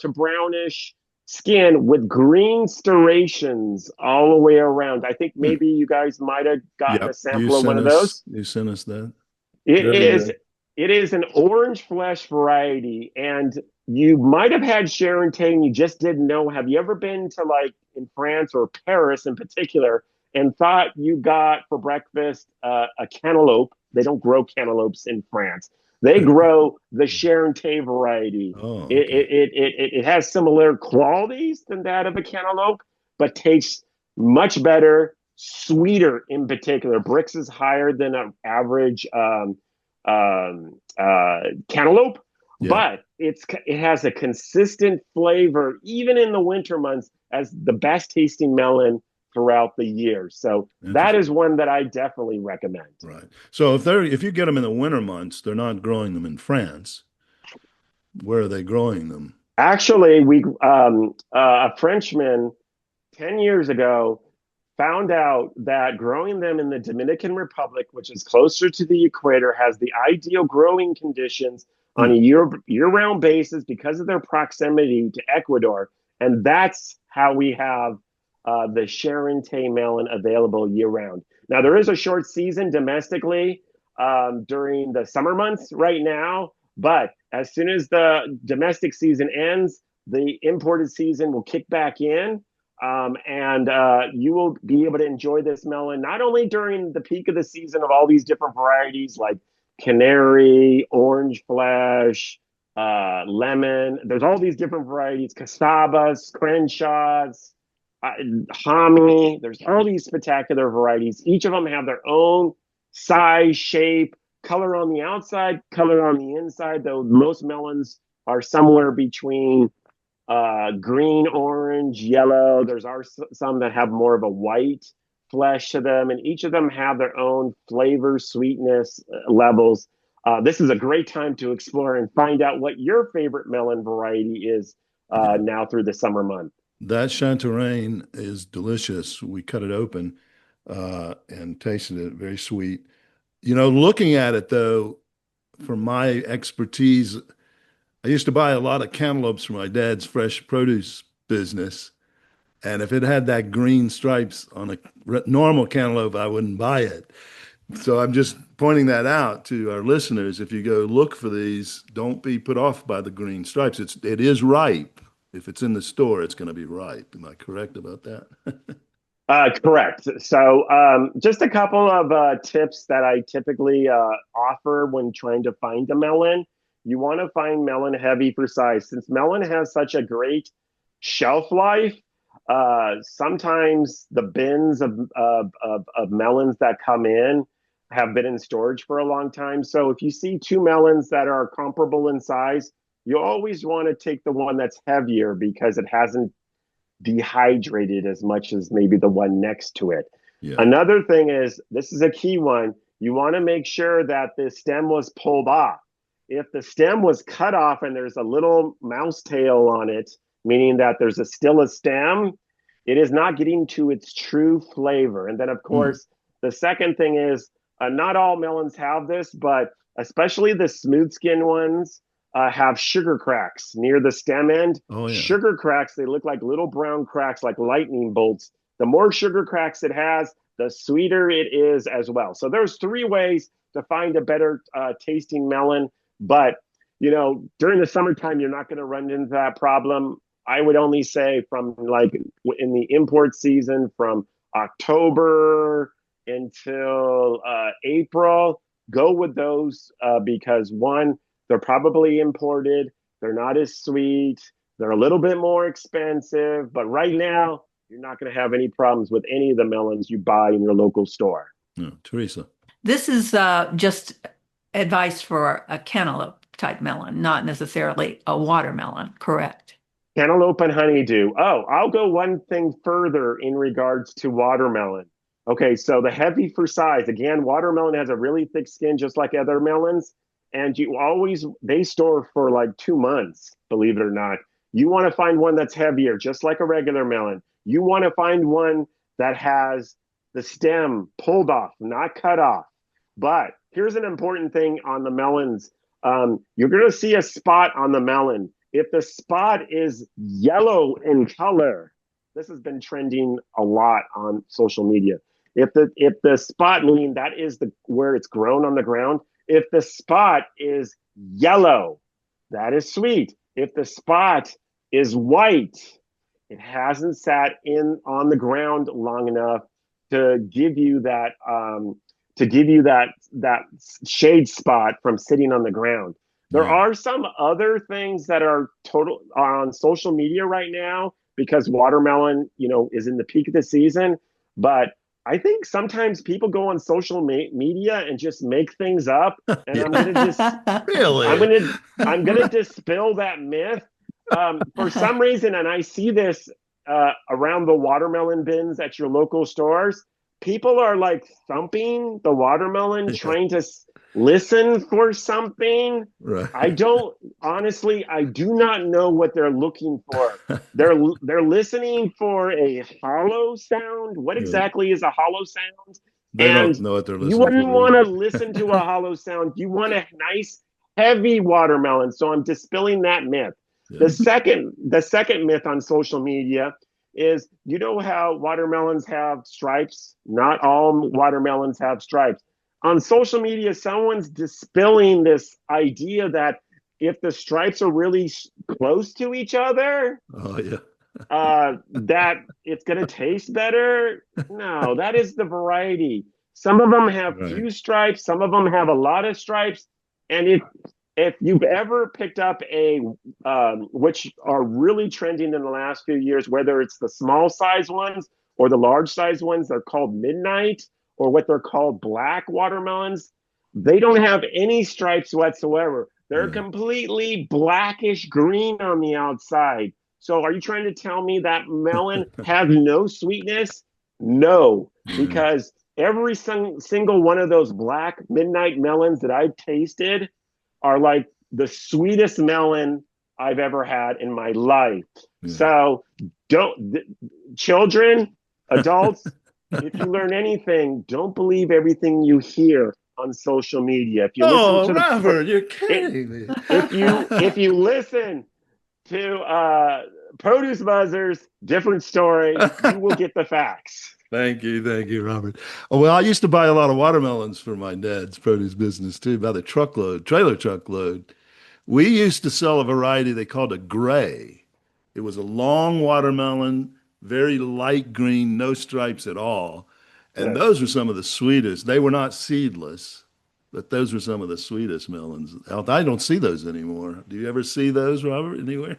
to brownish skin with green striations all the way around. I think Hmm. maybe you guys might have gotten a Yep. sample of one of those. You sent us that. It Very is good. it is an orange flesh variety, and you might have had Sharon Tate and you just didn't know. Have you ever been to, like, in France or Paris in particular and thought you got for breakfast a cantaloupe? They don't grow cantaloupes in France. They grow the Sharon Tate variety. Oh, It, okay. it, it, it, it has similar qualities than that of a cantaloupe, but tastes much better, sweeter in particular. Brix is higher than an average cantaloupe, Yeah. but it has a consistent flavor even in the winter months as the best tasting melon throughout the year. So that Interesting. is one that I definitely recommend. Right. So if you get them in the winter months, they're not growing them in France. Where are they growing them? Actually, we a Frenchman 10 years ago found out that growing them in the Dominican Republic, which is closer to the equator, has the ideal growing conditions on a Hmm. year-round basis because of their proximity to Ecuador. And that's how we have the Sharon Tay melon available year-round. Now, there is a short season domestically during the summer months right now, but as soon as the domestic season ends, the imported season will kick back in, and you will be able to enjoy this melon not only during the peak of the season of all these different varieties like canary, orange flesh, lemon. There's all these different varieties, casabas, crenshaws, uh, hami. There's all these spectacular varieties. Each of them have their own size, shape, color on the outside, color on the inside, though most melons are somewhere between green, orange, yellow. There's some that have more of a white flesh to them, and each of them have their own flavor, sweetness levels. This is a great time to explore and find out what your favorite melon variety is now through the summer month. That Chanterrain is delicious. We cut it open and tasted it, very sweet. Looking at it though, from my expertise, I used to buy a lot of cantaloupes from my dad's fresh produce business. And if it had that green stripes on a normal cantaloupe, I wouldn't buy it. So I'm just pointing that out to our listeners. If you go look for these, don't be put off by the green stripes. It is ripe. If it's in the store, it's going to be ripe. Am I correct about that? Correct. So, just a couple of tips that I typically offer when trying to find a melon. You want to find melon heavy for size. Since melon has such a great shelf life, sometimes the bins of melons that come in have been in storage for a long time. So if you see two melons that are comparable in size, you always want to take the one that's heavier because it hasn't dehydrated as much as maybe the one next to it. Yeah. Another thing is, this is a key one, you want to make sure that the stem was pulled off. If the stem was cut off and there's a little mouse tail on it, meaning that there's still a stem, it is not getting to its true flavor. And then, of course, the second thing is, not all melons have this, but especially the smooth skin ones have sugar cracks near the stem end. Oh, yeah. Sugar cracks, they look like little brown cracks, like lightning bolts. The more sugar cracks it has, the sweeter it is as well. So there's three ways to find a better tasting melon. But, during the summertime, you're not going to run into that problem. I would only say from like in the import season from October until April, go with those because one, they're probably imported. They're not as sweet. They're a little bit more expensive. But right now, you're not going to have any problems with any of the melons you buy in your local store. No, Teresa. This is just advice for a cantaloupe type melon, not necessarily a watermelon, correct? Cantaloupe and honeydew. Oh, I'll go one thing further in regards to watermelon. Okay, so the heavy for size. Again, watermelon has a really thick skin, just like other melons. And they store for like 2 months, believe it or not. You want to find one that's heavier, just like a regular melon. You want to find one that has the stem pulled off, not cut off. But here's an important thing on the melons. You're going to see a spot on the melon. If the spot is yellow in color, this has been trending a lot on social media. If the spot, meaning that is where it's grown on the ground, if the spot is yellow, that is sweet. If the spot is white, it hasn't sat on the ground long enough to give you that shade spot from sitting on the ground. There are some other things that are total on social media right now because watermelon, is in the peak of the season. But I think sometimes people go on social media and just make things up. And I'm going to just Really? I'm going to dispel that myth. For some reason, and I see this around the watermelon bins at your local stores, people are like thumping the watermelon, trying to listen for something. Right. I do not know what they're looking for. They're listening for a hollow sound. What exactly is a hollow sound? They don't know what they're listening You wouldn't for. want to listen to a hollow sound. You want a nice, heavy watermelon. So I'm dispelling that myth. Yeah. The second myth on social media is, how watermelons have stripes? Not all watermelons have stripes. On social media, someone's dispelling this idea that if the stripes are really close to each other, that it's going to taste better. No, that is the variety. Some of them have few stripes. Some of them have a lot of stripes. And if you've ever picked up which are really trending in the last few years, whether it's the small size ones or the large size ones, they're called midnight, or what they're called black watermelons, they don't have any stripes whatsoever. They're completely blackish green on the outside. So are you trying to tell me that melon has no sweetness? No, because every single one of those black midnight melons that I tasted are like the sweetest melon I've ever had in my life. Yeah. So children, adults, if you learn anything, don't believe everything you hear on social media. If you listen to Robert, you're kidding me. if you listen to Produce Buzzers, different story, you will get the facts. Thank you, Robert. Oh, well, I used to buy a lot of watermelons for my dad's produce business too, by the truckload, trailer truckload. We used to sell a variety they called a gray. It was a long watermelon, very light green, no stripes at all. And Yes. those were some of the sweetest. They were not seedless, but those were some of the sweetest melons. I don't see those anymore. Do you ever see those, Robert, anywhere?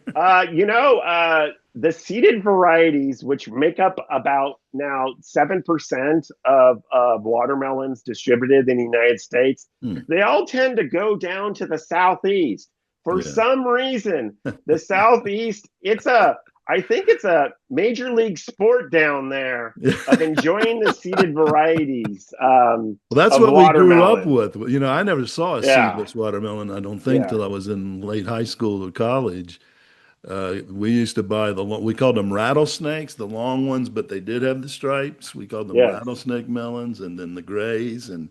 The seeded varieties, which make up about now 7% of watermelons distributed in the United States, they all tend to go down to the Southeast. For some reason, the Southeast, I think it's a major league sport down there of enjoying the seeded varieties. Well, that's of what we grew up watermelon. with. You know, I never saw a Yeah. seedless watermelon, I don't think, Yeah. till I was in late high school or college. We used to buy we called them rattlesnakes, the long ones, but they did have the stripes. We called them Yes. rattlesnake melons, and then the grays. And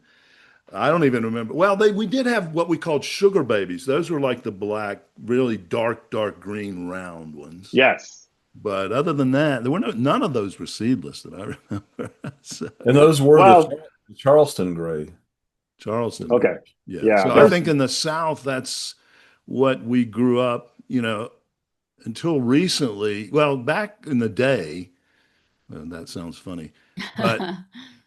I don't even remember. Well, we did have what we called sugar babies. Those were like the black, really dark green round ones. Yes. But other than that, there were none of those were seedless that I remember. So, And those were Well- the Charleston gray. Charleston. Okay. Yeah. Yeah, So I there's- think in the South, that's what we grew up, until recently. Well, back in the day, that sounds funny, but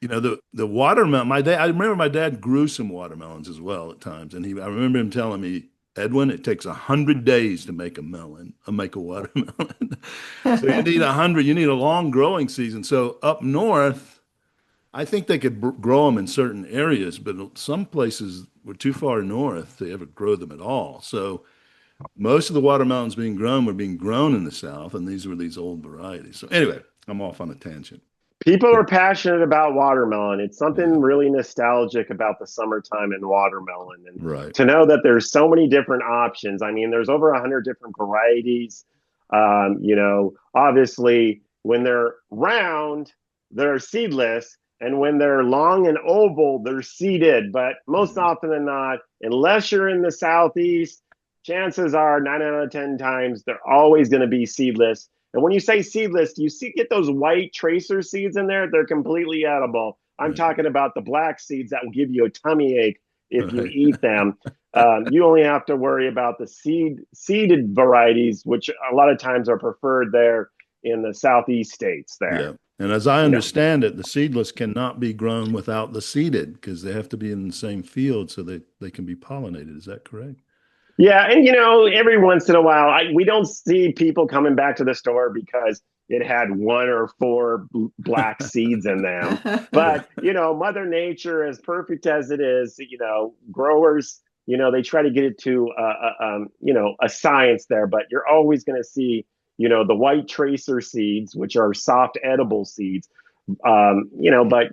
the watermelon. I remember my dad grew some watermelons as well at times, and I remember him telling me, Edwin, it takes 100 days to make make a watermelon. So you need 100. You need a long growing season. So up north, I think they could grow them in certain areas, but some places were too far north to ever grow them at all. So most of the watermelons were being grown in the South, and these were these old varieties. So anyway, I'm off on a tangent. People are passionate about watermelon. It's something really nostalgic about the summertime and watermelon. And Right. to know that there's so many different options. I mean, there's over 100 different varieties. Obviously, when they're round, they're seedless. And when they're long and oval, they're seeded. But most often than not, unless you're in the Southeast, chances are 9 out of 10 times they're always going to be seedless. And when you say seedless, you get those white tracer seeds in there. They're completely edible. I'm talking about the black seeds that will give you a tummy ache if you eat them. You only have to worry about the seeded varieties, which a lot of times are preferred there in the Southeast states there. Yeah. And as I understand it, the seedless cannot be grown without the seeded because they have to be in the same field so that they can be pollinated. Is that correct? Yeah, and every once in a while, we don't see people coming back to the store because it had 1 or 4 black seeds in them. But Mother Nature, as perfect as it is, growers, they try to get it to a science there. But you're always going to see, the white tracer seeds, which are soft edible seeds. But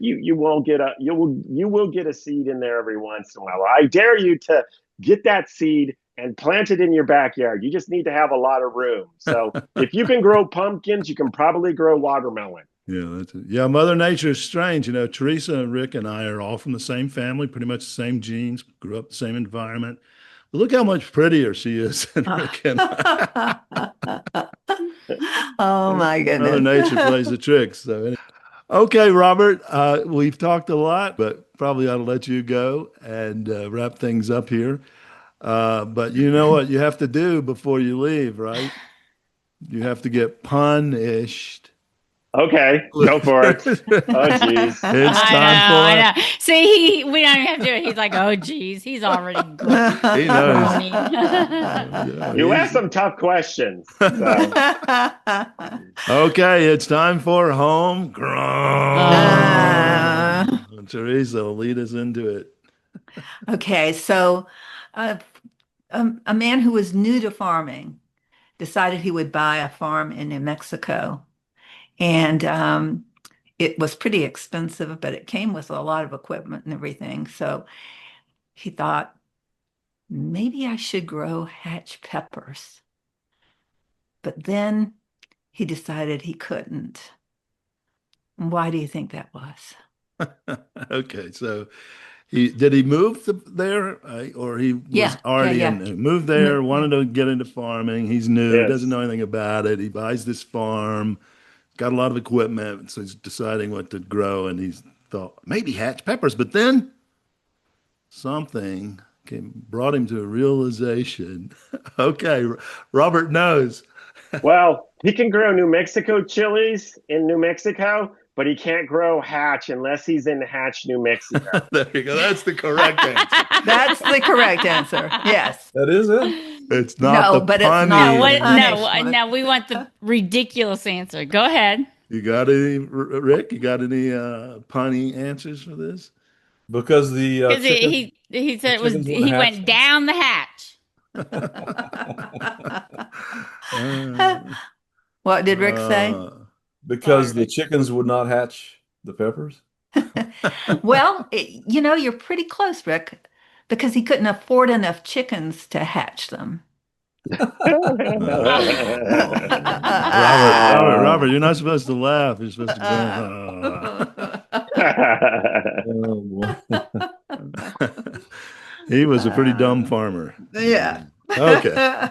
you will get a seed in there every once in a while. I dare you to get that seed and plant it in your backyard. You just need to have a lot of room. So if you can grow pumpkins, you can probably grow watermelon. Yeah, that's it. Yeah, Mother Nature is strange. Teresa and Rick and I are all from the same family, pretty much the same genes, grew up the same environment. But look how much prettier she is than Rick and I. Oh my goodness. Mother Nature plays the tricks. So, okay, Robert, we've talked a lot, but probably ought to let you go and wrap things up here. But you know what you have to do before you leave, right? You have to get punished. Okay, go for it. Oh, geez. It's time for I know. See, we don't even have to do it. He's like, oh, geez, he's already He knows. You asked some tough questions. So. Okay, it's time for homegrown. Teresa will lead us into it. Okay, so a man who was new to farming decided he would buy a farm in New Mexico. And it was pretty expensive, but it came with a lot of equipment and everything. So he thought, maybe I should grow hatch peppers. But then he decided he couldn't. Why do you think that was? Okay, so he move there, or he was Yeah, already yeah. moved there, wanted to get into farming. He's new, doesn't Yes. know anything about it. He buys this farm, got a lot of equipment, so he's deciding what to grow, and he's thought maybe hatch peppers. But then something brought him to a realization. Okay, Robert knows. Well, he can grow New Mexico chilies in New Mexico, but he can't grow hatch unless he's in Hatch, New Mexico. There you go. That's the correct answer. That's the correct answer. Yes. That is it. It's not No, the but it's punny. not. No, Punishment. no, we want the ridiculous answer. Go ahead. You got any, Rick? You got any punny answers for this? Because the Because chicken, he said it was chickens wouldn't he hatch went them. down the hatch. What did Rick say? because the chickens would not hatch the peppers. Well, you're pretty close, Rick, because he couldn't afford enough chickens to hatch them. Robert, you're not supposed to laugh. You're supposed to Oh, boy. He was a pretty dumb farmer. Yeah. Okay.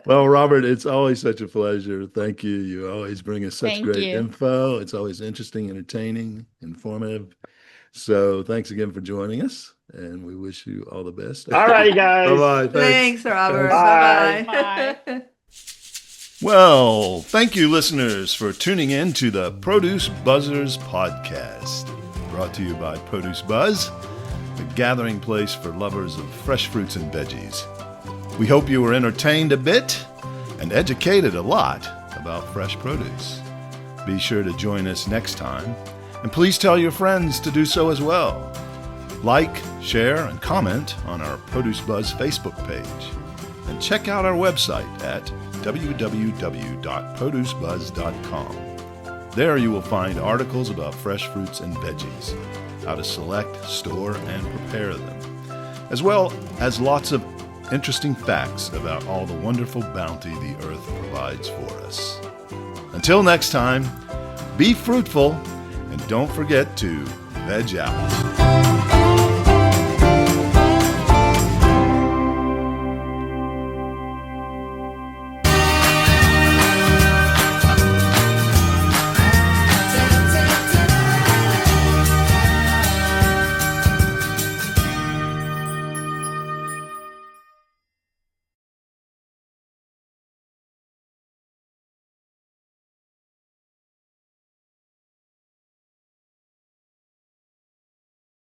Well, Robert, it's always such a pleasure. Thank you. You always bring us such Thank great you. info. It's always interesting, entertaining, informative. So thanks again for joining us, and we wish you all the best. All right, guys. Bye-bye. Thanks, Robert. Bye. Bye-bye. Well, thank you, listeners, for tuning in to the Produce Buzzers podcast, brought to you by Produce Buzz, the gathering place for lovers of fresh fruits and veggies. We hope you were entertained a bit and educated a lot about fresh produce. Be sure to join us next time, and please tell your friends to do so as well. Like, share, and comment on our Produce Buzz Facebook page, and check out our website at www.producebuzz.com. There you will find articles about fresh fruits and veggies, how to select, store, and prepare them, as well as lots of interesting facts about all the wonderful bounty the earth provides for us. Until next time, be fruitful and don't forget to veg out.